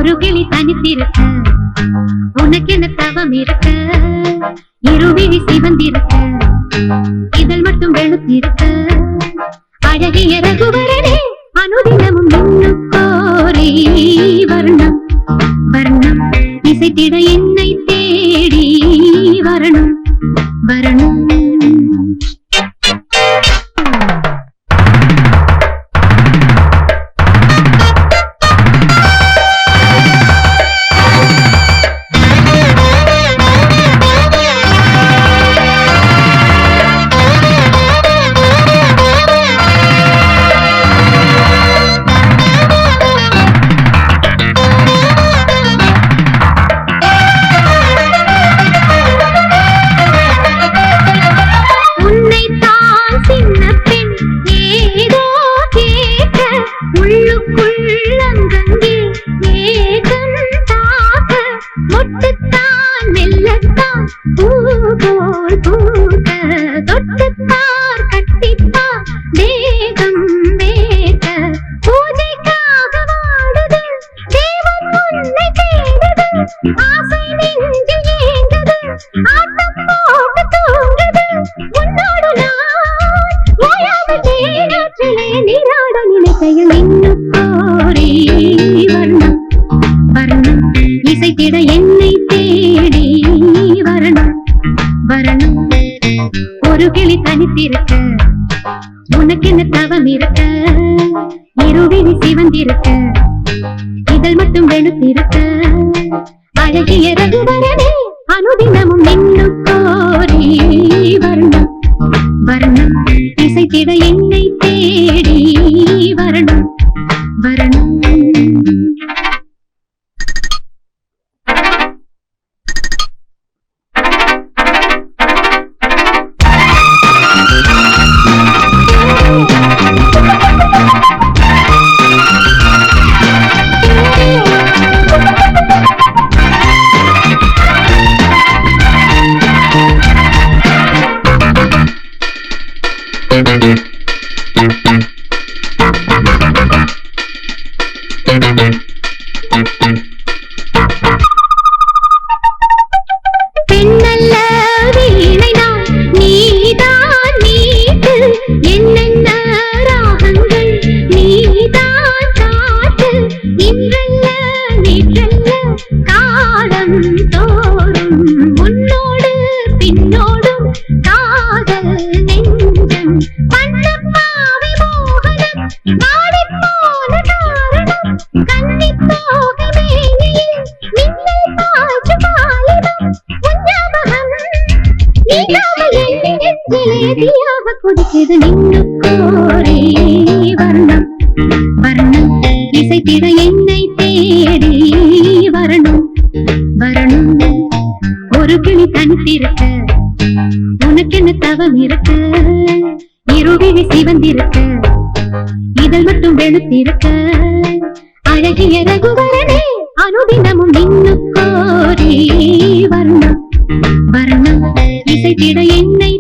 ஒரு கிளி தனித்திருக்க உனக்கென தவம் இருக்க இருவிழி சிவந்திருக்க இதழ் மட்டும் வெளுத்திருக்க அழகிய ரகுவரனே அனுதினமும் மின்னுக்கோரி வர்ணம் வர்ணம் இசைத்திட என்னை தேடி வரணும் வரணும். இசைத்திட என்னை தேடி வரணும் வரணும். ஒரு கிளி தனித்திருக்க உனக்கென தவம் இருக்க இருவிழி சிவந்திருக்க இதழ் மட்டும் வெளுத்திருக்க அழகிய ரகுவரனே அனுதினமும் மின்னுக்கோரி வரணும் வரணும் இசைத்திட என்னை தேடி வரணும் வரணும். பெண்ணல்ல வீணைதான் நீதான் நீட்டு என்னென்ன ராகங்கள் நீதான் காட்டு இன்றல்ல நேற்றல்ல காலம் தோறும் முன்னோடு பின்னோடும் காதல் நெஞ்சம் பண்ணப்பாவை மோகனம் மாடிப்போன காரணம் கன்னித்தோகை மேனியில் மின்னல் பாய்ச்சு பாலிடம் உஞ்ஞாபகம் நீங்காமல் எண்ணி நெஞ்சிலேதியாக கொதிக்குது நின்னுக்கோரி வர்ணம் வர்ணம் இசைத்திட என்னை தேடி வரணும் வரணும். ஒரு கிளி தனித்திருக்க உனக்கென தவம் இருக்க இருவிழி சிவந்திருக்க இதழ் மட்டும் வெளுத்திருக்க அழகிய ரகுவரனே அனுதினமும் மின்னுக்கோரி வர்ணம் வர்ணம் இசைத்திட என்னை